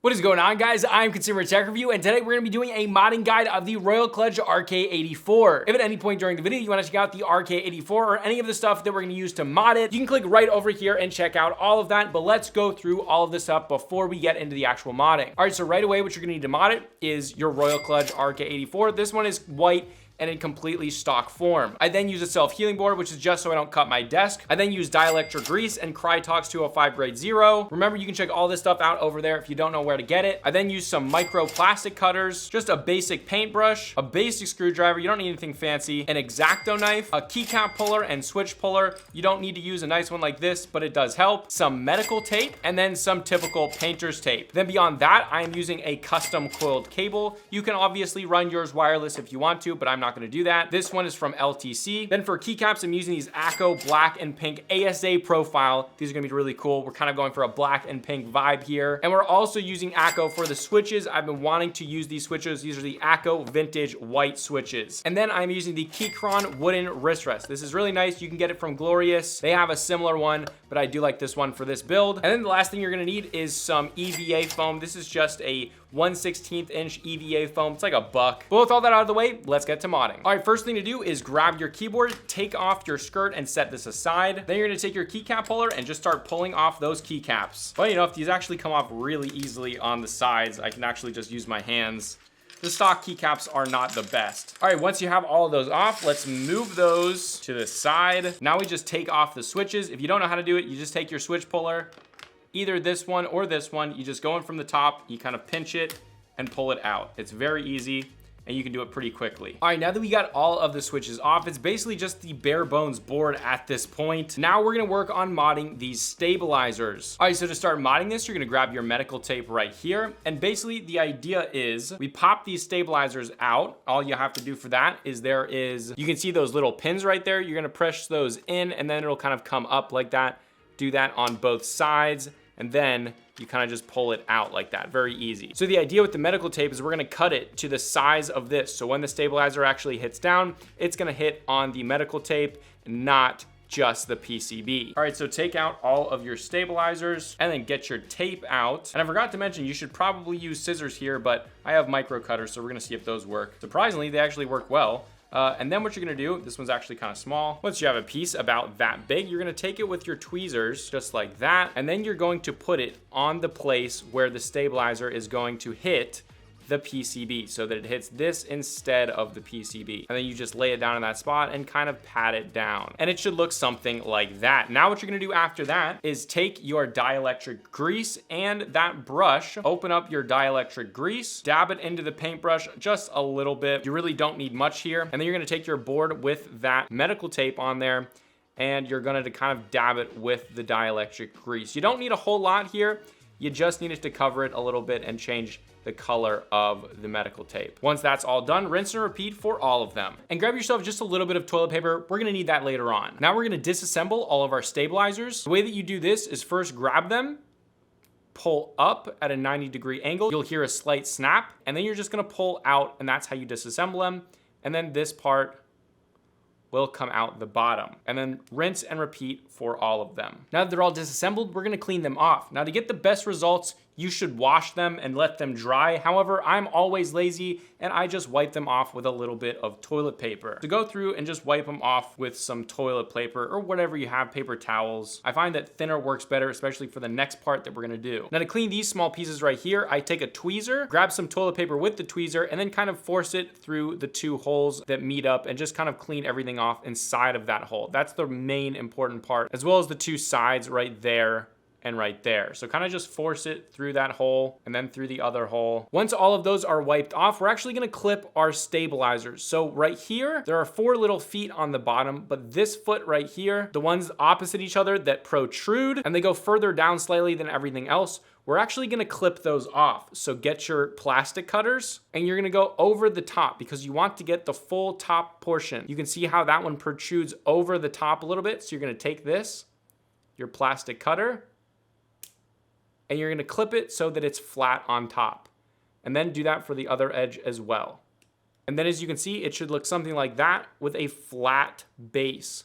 What is going on, guys? I'm Consumer Tech Review, and today we're going to be doing a modding guide of the Royal Kludge RK84. If at any point during the video you want to check out the RK84 or any of the stuff that we're going to use to mod it, you can click right over here and check out all of that, but let's go through all of this stuff before we get into the actual modding. All right, so right away what you're going to need to mod it is your Royal Kludge RK84. This one is white and in completely stock form. I then use a self-healing board, which is just so I don't cut my desk. I then use Dielectric Grease and Krytox 205 grade 0. Remember, you can check all this stuff out over there if you don't know where to get it. I then use some micro plastic cutters, just a basic paintbrush, a basic screwdriver, you don't need anything fancy, an X-Acto knife, a keycap puller and switch puller. You don't need to use a nice one like this, but it does help. Some medical tape, and then some typical painter's tape. Then beyond that, I am using a custom coiled cable. You can obviously run yours wireless if you want to, but I'm not going to do that. This one is from LTC. Then for keycaps, I'm using these Akko black and pink ASA profile. These are gonna be really cool. We're kind of going for a black and pink vibe here. And we're also using Akko for the switches. I've been wanting to use these switches. These are the Akko vintage white switches. And then I'm using the Keychron wooden wrist rest. This is really nice. You can get it from Glorious. They have a similar one, but I do like this one for this build. And then the last thing you're gonna need is some EVA foam. This is just a 1/16 inch EVA foam. It's like $1. But with all that out of the way, let's get to modding. All right, first thing to do is grab your keyboard, take off your skirt and set this aside. Then you're gonna take your keycap puller and just start pulling off those keycaps. Funny enough, these actually come off really easily on the sides. I can actually just use my hands. The stock keycaps are not the best. All right, once you have all of those off, let's move those to the side. Now we just take off the switches. If you don't know how to do it, you just take your switch puller, either this one or this one. You just go in from the top, you kind of pinch it and pull it out. It's very easy and you can do it pretty quickly. All right, now that we got all of the switches off, it's basically just the bare bones board at this point. Now we're gonna work on modding these stabilizers. All right, so to start modding this, you're gonna grab your medical tape right here. And basically the idea is we pop these stabilizers out. All you have to do for that is you can see those little pins right there. You're gonna press those in and then it'll kind of come up like that. Do that on both sides, and then you kind of just pull it out like that. Very easy. So the idea with the medical tape is we're gonna cut it to the size of this. So when the stabilizer actually hits down, it's gonna hit on the medical tape, not just the PCB. All right, so take out all of your stabilizers and then get your tape out. And I forgot to mention, you should probably use scissors here, but I have micro cutters, so we're gonna see if those work. Surprisingly, they actually work well. And then what you're gonna do, this one's actually kind of small. Once you have a piece about that big, you're gonna take it with your tweezers, just like that. And then you're going to put it on the place where the stabilizer is going to hit the PCB so that it hits this instead of the PCB. And then you just lay it down in that spot and kind of pat it down. And it should look something like that. Now what you're gonna do after that is take your dielectric grease and that brush, open up your dielectric grease, dab it into the paintbrush just a little bit. You really don't need much here. And then you're gonna take your board with that medical tape on there and you're gonna kind of dab it with the dielectric grease. You don't need a whole lot here. You just need it to cover it a little bit and change the color of the medical tape. Once that's all done, rinse and repeat for all of them. And grab yourself just a little bit of toilet paper. We're gonna need that later on. Now we're gonna disassemble all of our stabilizers. The way that you do this is first grab them, pull up at a 90-degree angle. You'll hear a slight snap, and then you're just gonna pull out, and that's how you disassemble them. And then this part will come out the bottom. And then rinse and repeat for all of them. Now that they're all disassembled, we're gonna clean them off. Now to get the best results, you should wash them and let them dry. However, I'm always lazy and I just wipe them off with a little bit of toilet paper. To go through and just wipe them off with some toilet paper or whatever you have, paper towels. I find that thinner works better, especially for the next part that we're gonna do. Now to clean these small pieces right here, I take a tweezer, grab some toilet paper with the tweezer, and then kind of force it through the two holes that meet up and just kind of clean everything off inside of that hole. That's the main important part, as well as the two sides right there and right there. So kind of just force it through that hole and then through the other hole. Once all of those are wiped off, we're actually gonna clip our stabilizers. So right here, there are 4 little feet on the bottom, but this foot right here, the ones opposite each other that protrude and they go further down slightly than everything else, we're actually gonna clip those off. So get your plastic cutters and you're gonna go over the top because you want to get the full top portion. You can see how that one protrudes over the top a little bit. So you're gonna take this, your plastic cutter, and you're gonna clip it so that it's flat on top. And then do that for the other edge as well. And then as you can see, it should look something like that with a flat base.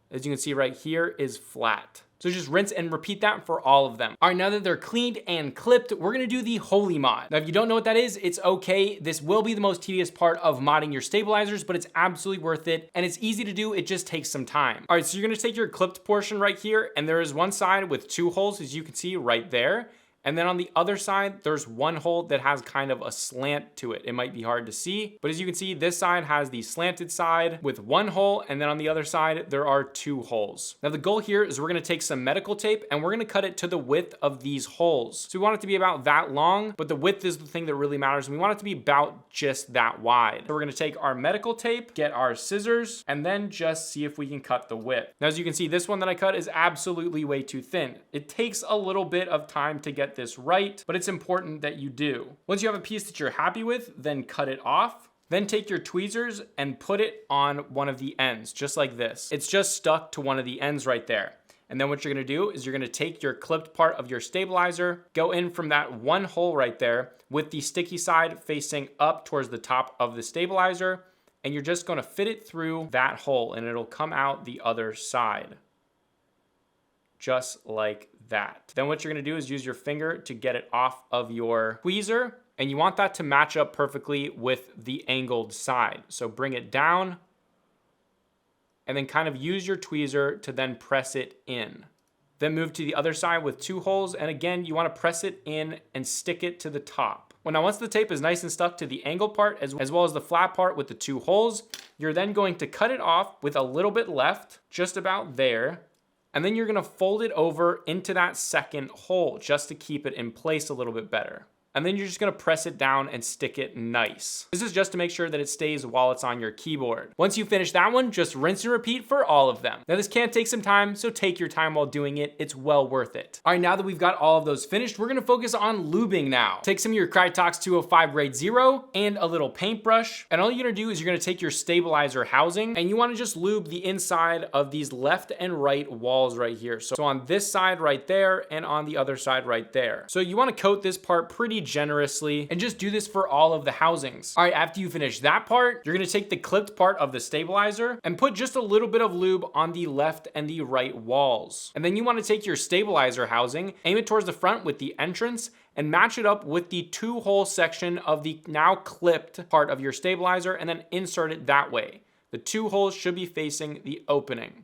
As you can see right here is flat. So just rinse and repeat that for all of them. All right, now that they're cleaned and clipped, we're gonna do the Holy Mod. Now, if you don't know what that is, it's okay. This will be the most tedious part of modding your stabilizers, but it's absolutely worth it. And it's easy to do, it just takes some time. All right, so you're gonna take your clipped portion right here, and there is one side with 2 holes, as you can see right there. And then on the other side, there's one hole that has kind of a slant to it. It might be hard to see, but as you can see, this side has the slanted side with 1 hole, and then on the other side, there are 2 holes. Now the goal here is we're gonna take some medical tape and we're gonna cut it to the width of these holes. So we want it to be about that long, but the width is the thing that really matters. And we want it to be about just that wide. So we're gonna take our medical tape, get our scissors, and then just see if we can cut the width. Now, as you can see, this one that I cut is absolutely way too thin. It takes a little bit of time to get this right, but it's important that you do. Once you have a piece that you're happy with, then cut it off. Then take your tweezers and put it on one of the ends, just like this. It's just stuck to one of the ends right there. And then what you're gonna do is you're gonna take your clipped part of your stabilizer, go in from that one hole right there with the sticky side facing up towards the top of the stabilizer, and you're just gonna fit it through that hole and it'll come out the other side. Just like that. Then what you're gonna do is use your finger to get it off of your tweezer, and you want that to match up perfectly with the angled side. So bring it down, and then kind of use your tweezer to then press it in. Then move to the other side with 2 holes, and again, you wanna press it in and stick it to the top. Well, now once the tape is nice and stuck to the angled part, as well as the flat part with the 2 holes, you're then going to cut it off with a little bit left, just about there, and then you're gonna fold it over into that second hole just to keep it in place a little bit better. And then you're just gonna press it down and stick it nice. This is just to make sure that it stays while it's on your keyboard. Once you finish that one, just rinse and repeat for all of them. Now this can take some time, so take your time while doing it. It's well worth it. All right, now that we've got all of those finished, we're gonna focus on lubing now. Take some of your Krytox 205 grade 0 and a little paintbrush. And all you're gonna do is you're gonna take your stabilizer housing and you wanna just lube the inside of these left and right walls right here. So on this side right there and on the other side right there. So you wanna coat this part pretty generously and just do this for all of the housings. All right, after you finish that part, you're gonna take the clipped part of the stabilizer and put just a little bit of lube on the left and the right walls. And then you wanna take your stabilizer housing, aim it towards the front with the entrance, and match it up with the 2-hole section of the now clipped part of your stabilizer, and then insert it that way. The 2 holes should be facing the opening.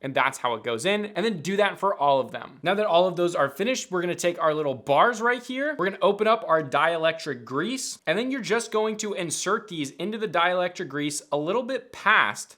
And that's how it goes in, and then do that for all of them. Now that all of those are finished, we're gonna take our little bars right here. We're gonna open up our dielectric grease, and then you're just going to insert these into the dielectric grease a little bit past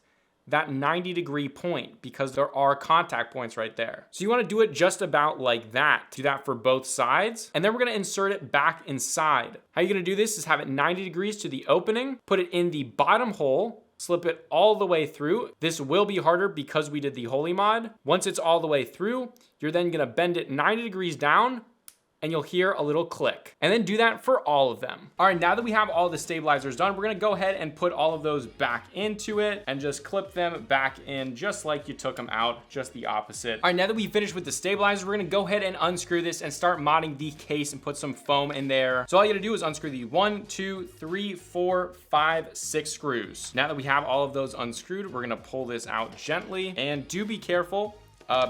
that 90-degree point, because there are contact points right there. So you wanna do it just about like that. Do that for both sides, and then we're gonna insert it back inside. How you're gonna do this is have it 90 degrees to the opening, put it in the bottom hole, slip it all the way through. This will be harder because we did the Holy Mod. Once it's all the way through, you're then gonna bend it 90 degrees down, and you'll hear a little click. And then do that for all of them. All right, now that we have all the stabilizers done, we're gonna go ahead and put all of those back into it and just clip them back in just like you took them out, just the opposite. All right, now that we've finished with the stabilizer, we're gonna go ahead and unscrew this and start modding the case and put some foam in there. So all you gotta do is unscrew the 1, 2, 3, 4, 5, 6 screws. Now that we have all of those unscrewed, we're gonna pull this out gently, and do be careful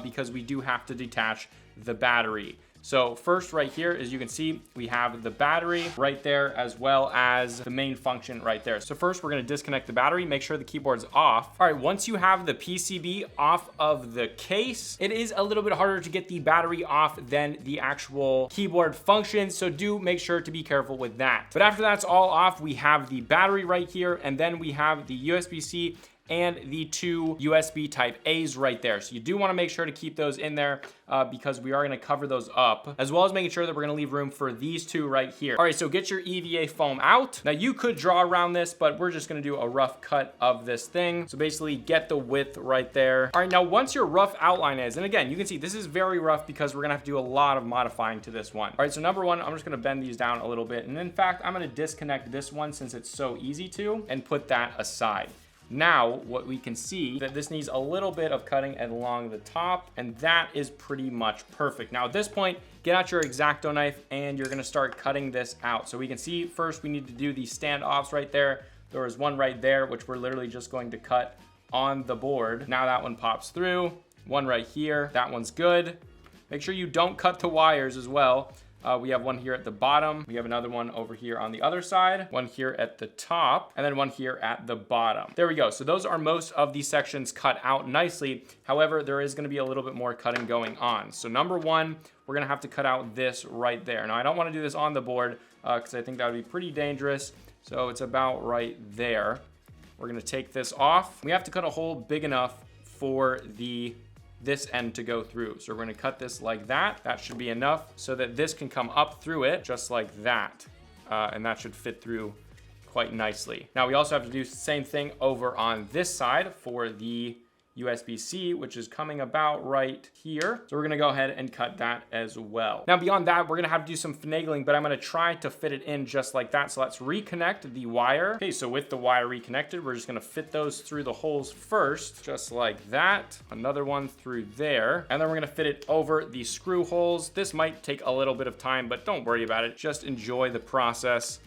because we do have to detach the battery. So first right here, as you can see, we have the battery right there, as well as the main function right there. So first we're gonna disconnect the battery, make sure the keyboard's off. All right, once you have the PCB off of the case, it is a little bit harder to get the battery off than the actual keyboard function. So do make sure to be careful with that. But after that's all off, we have the battery right here, and then we have the USB-C and the 2 USB type A's right there. So you do wanna make sure to keep those in there because we are gonna cover those up, as well as making sure that we're gonna leave room for these 2 right here. All right, so get your EVA foam out. Now you could draw around this, but we're just gonna do a rough cut of this thing. So basically get the width right there. All right, now once your rough outline is, and again, you can see this is very rough because we're gonna have to do a lot of modifying to this one. All right, so number 1, I'm just gonna bend these down a little bit. And in fact, I'm gonna disconnect this one since it's so easy to, and put that aside. Now, what we can see that this needs a little bit of cutting along the top, and that is pretty much perfect. Now at this point, get out your X-Acto knife and you're gonna start cutting this out. So we can see first we need to do these standoffs right there. There is one right there, which we're literally just going to cut on the board. Now that one pops through. one right here. That one's good. Make sure you don't cut the wires as well. We have one here at the bottom. We have another one over here on the other side, one here at the top, and then one here at the bottom. There we go. So those are most of these sections cut out nicely. However, there is gonna be a little bit more cutting going on. So number one, we're gonna have to cut out this right there. Now I don't wanna do this on the board because I think that would be pretty dangerous. So it's about right there. We're gonna take this off. We have to cut a hole big enough for this end to go through. So we're gonna cut this like that. That should be enough so that this can come up through it just like that. And that should fit through quite nicely. Now we also have to do the same thing over on this side for the USB-C, which is coming about right here. So we're gonna go ahead and cut that as well. Now beyond that, we're gonna have to do some finagling, but I'm gonna try to fit it in just like that. So let's reconnect the wire. Okay, so with the wire reconnected, we're just gonna fit those through the holes first, just like that. Another one through there. And then we're gonna fit it over the screw holes. This might take a little bit of time, but don't worry about it. Just enjoy the process.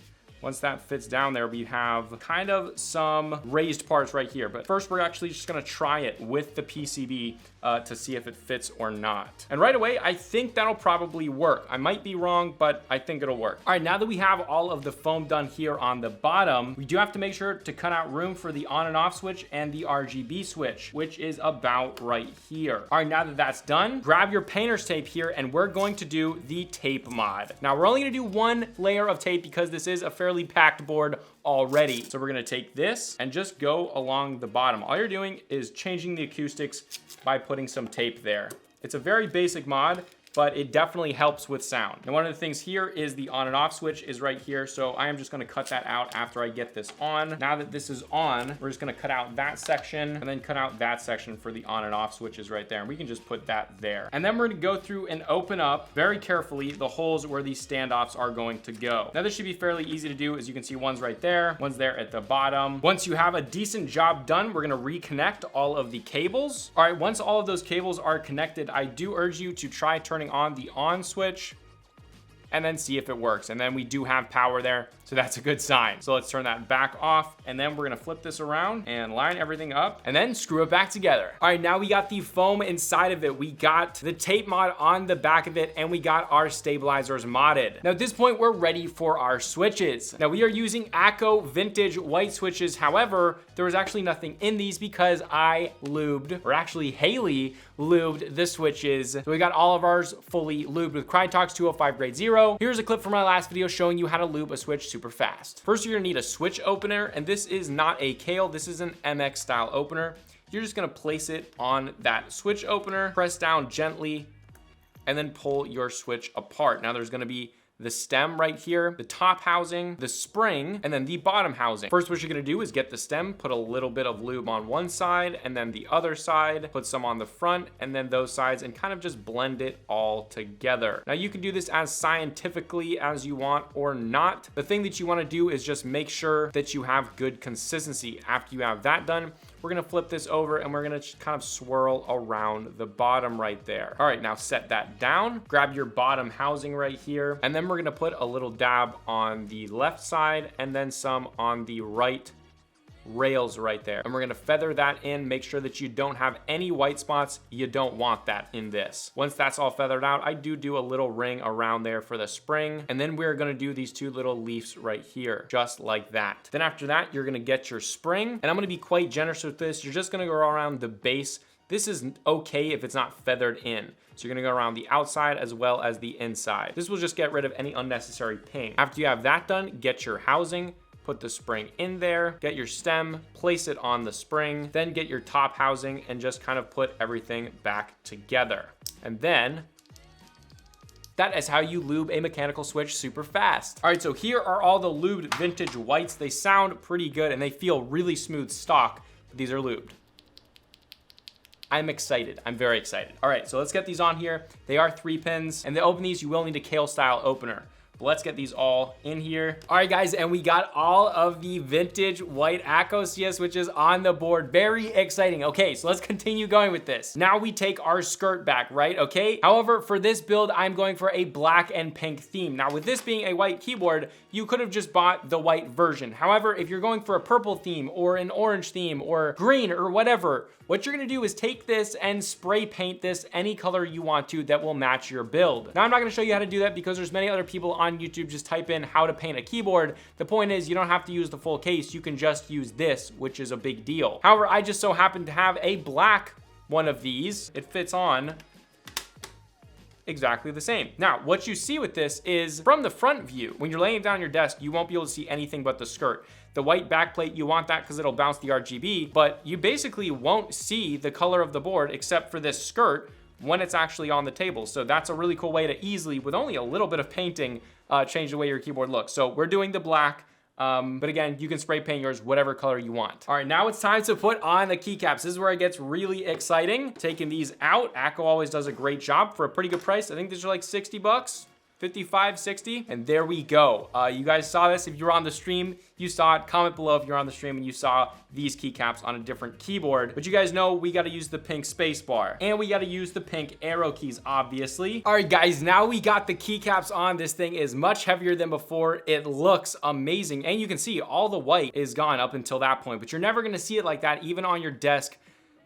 Once that fits down there, we have kind of some raised parts right here. But first, we're actually just gonna try it with the PCB to see if it fits or not. And right away, I think that'll probably work. I might be wrong, but I think it'll work. All right, now that we have all of the foam done here on the bottom, we do have to make sure to cut out room for the on and off switch and the RGB switch, which is about right here. All right, now that that's done, grab your painter's tape here, and we're going to do the tape mod. Now, we're only gonna do one layer of tape because this is a fairly packed board already. So we're gonna take this and just go along the bottom. All you're doing is changing the acoustics by putting some tape there. It's a very basic mod, but it definitely helps with sound. And one of the things here is the on and off switch is right here. So I am just gonna cut that out after I get this on. Now that this is on, we're just gonna cut out that section and then cut out that section for the on and off switches right there. And we can just put that there. And then we're gonna go through and open up very carefully the holes where these standoffs are going to go. Now this should be fairly easy to do. As you can see, one's right there, one's there at the bottom. Once you have a decent job done, we're gonna reconnect all of the cables. All right, once all of those cables are connected, I do urge you to try turning on the on switch and then see if it works. And then we do have power there, so that's a good sign. So let's turn that back off, and then we're gonna flip this around and line everything up and then screw it back together. All right, now we got the foam inside of it. We got the tape mod on the back of it, and we got our stabilizers modded. Now at this point, we're ready for our switches. Now we are using Akko vintage white switches. However, there was actually nothing in these because I lubed, or actually Haley lubed the switches. So we got all of ours fully lubed with Krytox 205 grade 0. Here's a clip from my last video showing you how to lube a switch super fast. First, you're gonna need a switch opener, and this is not a Kale, this is an MX style opener. You're just gonna place it on that switch opener, press down gently, and then pull your switch apart. Now there's gonna be the stem right here, the top housing, the spring, and then the bottom housing. First, what you're gonna do is get the stem, put a little bit of lube on one side, and then the other side, put some on the front, and then those sides, and kind of just blend it all together. Now you can do this as scientifically as you want or not. The thing that you wanna do is just make sure that you have good consistency. After you have that done, we're gonna flip this over and we're gonna kind of swirl around the bottom right there. All right, now set that down, grab your bottom housing right here, and then we're gonna put a little dab on the left side and then some on the right rails right there. And we're gonna feather that in, make sure that you don't have any white spots. You don't want that in this. Once that's all feathered out, I do a little ring around there for the spring. And then we're gonna do these two little leaves right here, just like that. Then after that, you're gonna get your spring. And I'm gonna be quite generous with this. You're just gonna go around the base. This is okay if it's not feathered in. So you're gonna go around the outside as well as the inside. This will just get rid of any unnecessary pain. After you have that done, get your housing, put the spring in there, get your stem, place it on the spring, then get your top housing and just kind of put everything back together. And then that is how you lube a mechanical switch super fast. All right, so here are all the lubed vintage whites. They sound pretty good and they feel really smooth stock, but these are lubed. I'm excited. I'm very excited. All right, so let's get these on here. They are 3 pins, and to open these, you will need a Kale style opener. But let's get these all in here. All right, guys, and we got all of the vintage white Akko CS switches on the board. Very exciting. Okay, so let's continue going with this. Now we take our skirt back, right? Okay. However, for this build, I'm going for a black and pink theme. Now, with this being a white keyboard, you could have just bought the white version. However, if you're going for a purple theme or an orange theme or green or whatever, what you're gonna do is take this and spray paint this any color you want to that will match your build. Now, I'm not gonna show you how to do that because there's many other people on YouTube. Just type in how to paint a keyboard. The point is you don't have to use the full case. You can just use this, which is a big deal. However, I just so happen to have a black one of these. It fits on exactly the same. Now, what you see with this is from the front view, when you're laying it down on your desk, you won't be able to see anything but the skirt. The white backplate, you want that because it'll bounce the RGB, but you basically won't see the color of the board except for this skirt when it's actually on the table. So that's a really cool way to easily, with only a little bit of painting, change the way your keyboard looks. So we're doing the black. But again, you can spray paint yours whatever color you want. All right, now it's time to put on the keycaps. This is where it gets really exciting. Taking these out, Akko always does a great job for a pretty good price. I think these are like 60 bucks. 55, 60, and there we go. You guys saw this. If you were on the stream, you saw it. Comment below if you're on the stream and you saw these keycaps on a different keyboard. But you guys know we gotta use the pink space bar and we gotta use the pink arrow keys, obviously. All right, guys, now we got the keycaps on. This thing is much heavier than before. It looks amazing. And you can see all the white is gone up until that point, but you're never gonna see it like that, even on your desk.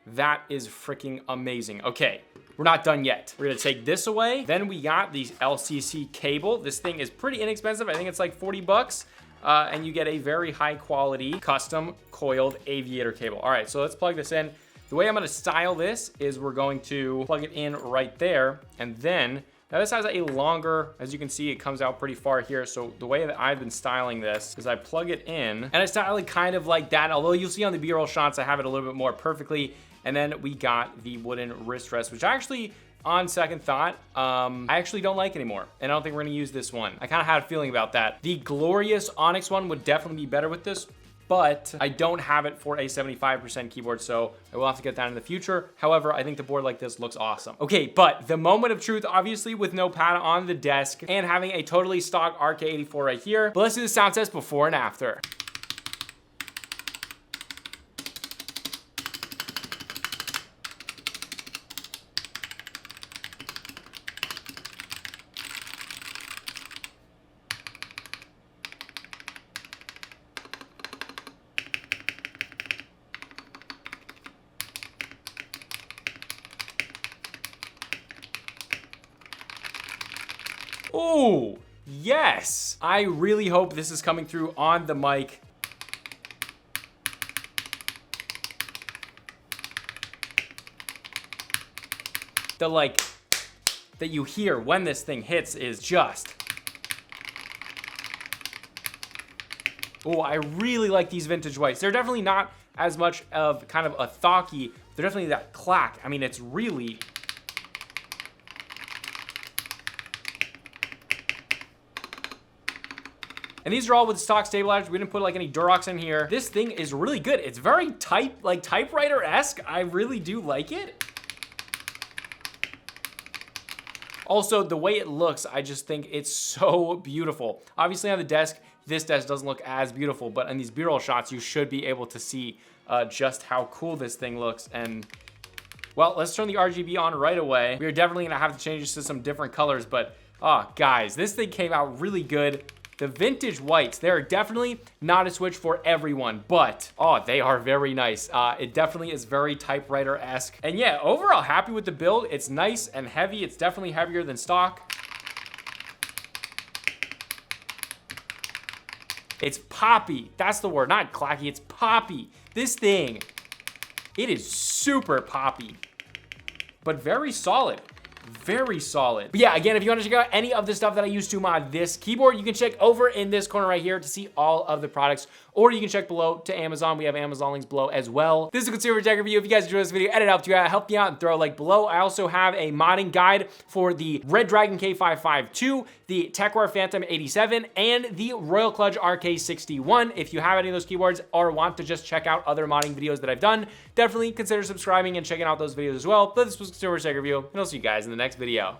That is freaking amazing. Okay. We're not done yet. We're gonna take this away. Then we got the LTC cable. This thing is pretty inexpensive. I think it's like 40 bucks. And you get a very high quality custom coiled aviator cable. All right, so let's plug this in. The way I'm gonna style this is we're going to plug it in right there. And then, now this has a longer, as you can see, it comes out pretty far here. So the way that I've been styling this is I plug it in and I style it kind of like that. Although you'll see on the B-roll shots, I have it a little bit more perfectly. And then we got the wooden wrist rest, which actually, on second thought, I actually don't like anymore. And I don't think we're gonna use this one. I kind of had a feeling about that. The glorious Onyx one would definitely be better with this, but I don't have it for a 75% keyboard, so I will have to get that in the future. However, I think the board like this looks awesome. Okay, but the moment of truth, obviously with no pad on the desk and having a totally stock RK84 right here. But let's do the sound test before and after. Oh, yes. I really hope this is coming through on the mic. The like that you hear when this thing hits is just. Oh, I really like these vintage whites. They're definitely not as much of kind of a thocky. They're definitely that clack. I mean, it's really. And these are all with stock stabilizers. We didn't put like any Durox in here. This thing is really good. It's very typewriter-esque. I really do like it. Also, the way it looks, I just think it's so beautiful. Obviously on the desk, this desk doesn't look as beautiful, but in these B-roll shots, you should be able to see just how cool this thing looks. And well, let's turn the RGB on right away. We are definitely gonna have to change this to some different colors, but guys, this thing came out really good. The vintage whites, they're definitely not a switch for everyone, but they are very nice. It definitely is very typewriter-esque. And yeah, overall happy with the build. It's nice and heavy. It's definitely heavier than stock. It's poppy. That's the word, not clacky, it's poppy. This thing, it is super poppy, but very solid. Very solid. But yeah, again, if you want to check out any of the stuff that I use to mod this keyboard, you can check over in this corner right here to see all of the products, or you can check below to Amazon. We have Amazon links below as well. This is a consumer tech review. If you guys enjoyed this video and it helped you out, help me out and throw a like below. I also have a modding guide for the Red Dragon K552, the TechWare Phantom 87, and the Royal Kludge RK81. If you have any of those keyboards or want to just check out other modding videos that I've done, definitely consider subscribing and checking out those videos as well. But this was a consumer tech review, and I'll see you guys in the next video.